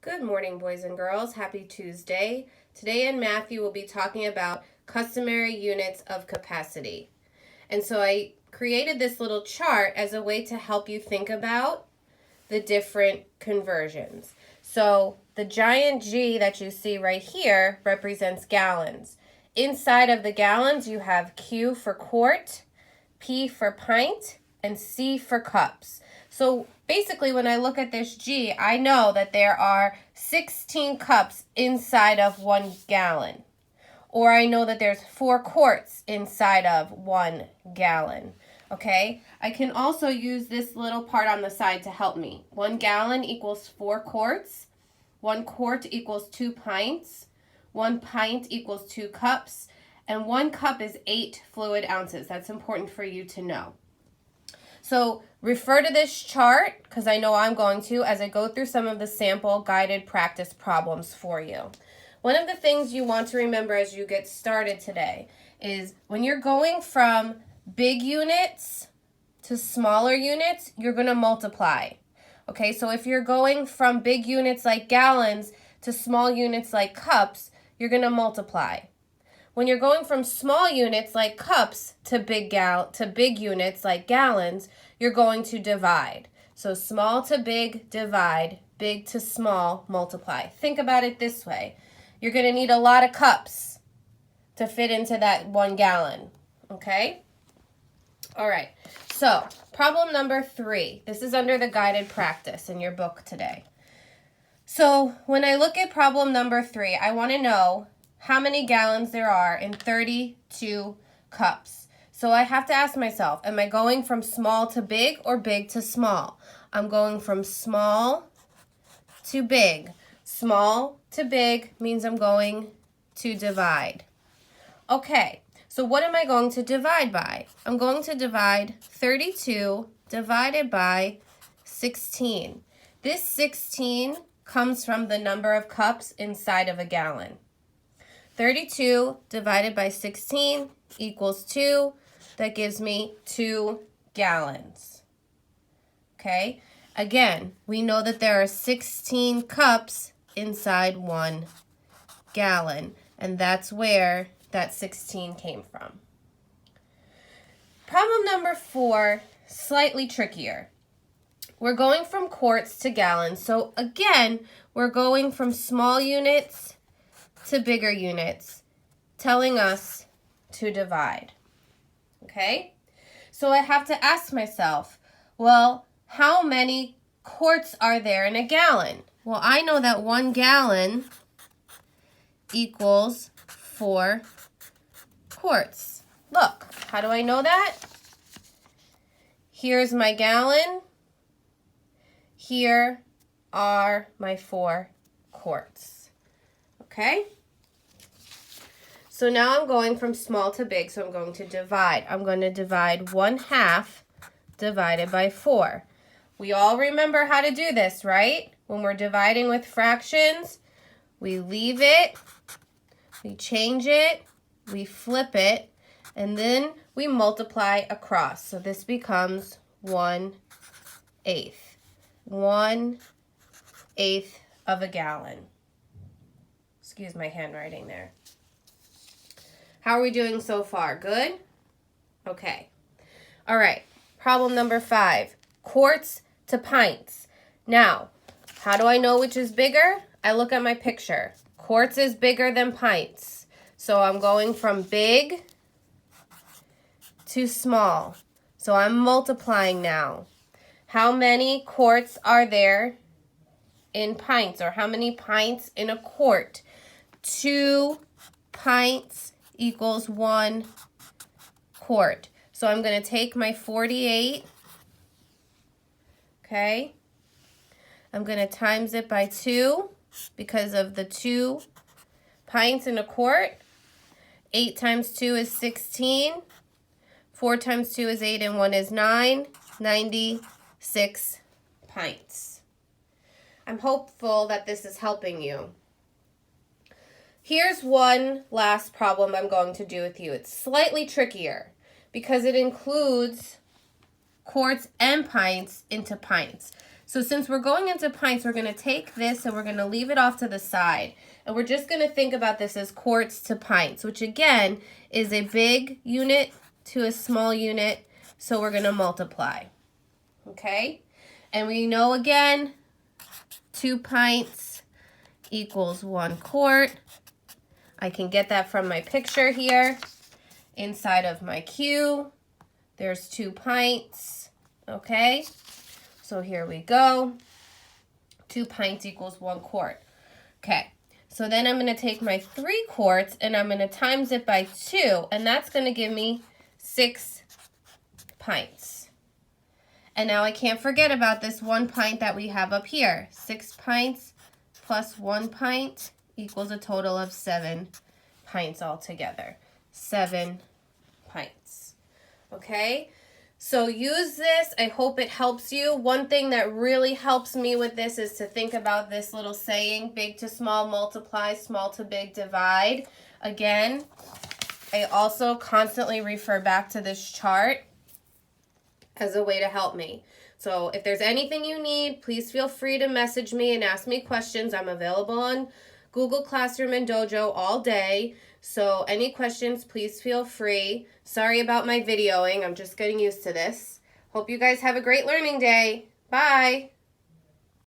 Good morning, boys and girls. Happy Tuesday. Today in math, you will be talking about customary units of capacity. And so I created this little chart as a way to help you think about the different conversions. So the giant G that you see right here represents gallons. Inside of the gallons, you have Q for quart, P for pint, and C for cups. So basically, when I look at this G, I know that there are 16 cups inside of 1 gallon. Or I know that there's 4 quarts inside of 1 gallon. Okay? I can also use this little part on the side to help me. 1 gallon equals 4 quarts. 1 quart equals 2 pints. 1 pint equals 2 cups. And 1 cup is 8 fluid ounces. That's important for you to know. So refer to this chart, because I know I'm going to, as I go through some of the sample guided practice problems for you. One of the things you want to remember as you get started today is when you're going from big units to smaller units, you're going to multiply. Okay, so if you're going from big units like gallons to small units like cups, you're going to multiply. When you're going from small units like cups to big units like gallons, you're going to divide. So small to big, divide, big to small, multiply. Think about it this way. You're going to need a lot of cups to fit into that 1 gallon, okay? All right, so problem number 3. This is under the guided practice in your book today. So when I look at problem number 3, I want to know how many gallons there are in 32 cups. So I have to ask myself, am I going from small to big or big to small? I'm going from small to big. Small to big means I'm going to divide. Okay, so what am I going to divide by? I'm going to divide 32 divided by 16. This 16 comes from the number of cups inside of a gallon. 32 divided by 16 equals 2. That gives me 2 gallons. Okay? Again, we know that there are 16 cups inside 1 gallon, and that's where that 16 came from. Problem number 4, slightly trickier. We're going from quarts to gallons, so again, we're going from small units to bigger units, telling us to divide. Okay? So I have to ask myself, well, how many quarts are there in a gallon? Well, I know that 1 gallon equals 4 quarts. Look, how do I know that? Here's my gallon. Here are my 4 quarts. Okay? So now I'm going from small to big, so I'm going to divide. I'm going to divide 1/2 divided by 4. We all remember how to do this, right? When we're dividing with fractions, we leave it, we change it, we flip it, and then we multiply across. So this becomes 1/8. 1/8 of a gallon. Excuse my handwriting there. How are we doing so far? Good? Okay. All right. Problem number 5. Quarts to pints. Now, how do I know which is bigger? I look at my picture. Quarts is bigger than pints. So I'm going from big to small. So I'm multiplying now. How many quarts are there in pints? Or how many pints in a quart? 2 pints equals 1 quart. So I'm going to take my 48, okay? I'm going to times it by 2 because of the 2 pints in a quart. 8 times 2 is 16. 4 times 2 is 8 and 1 is 9. 96 pints. I'm hopeful that this is helping you. Here's one last problem I'm going to do with you. It's slightly trickier because it includes quarts and pints into pints. So since we're going into pints, we're going to take this and we're going to leave it off to the side. And we're just going to think about this as quarts to pints, which again is a big unit to a small unit. So we're going to multiply. Okay? And we know again, 2 pints equals 1 quart. I can get that from my picture here. Inside of my cue, there's 2 pints. Okay? So here we go. 2 pints equals 1 quart. Okay, so then I'm going to take my 3 quarts and I'm going to times it by 2, and that's going to give me 6 pints. And now I can't forget about this 1 pint that we have up here. 6 pints plus 1 pint equals a total of 7 pints altogether. 7 pints. Okay? So use this. I hope it helps you. One thing that really helps me with this is to think about this little saying, big to small multiply, small to big divide. Again, I also constantly refer back to this chart as a way to help me. So if there's anything you need, please feel free to message me and ask me questions. I'm available on Google Classroom and Dojo all day. So any questions, please feel free. Sorry about my videoing. I'm just getting used to this. Hope you guys have a great learning day. Bye.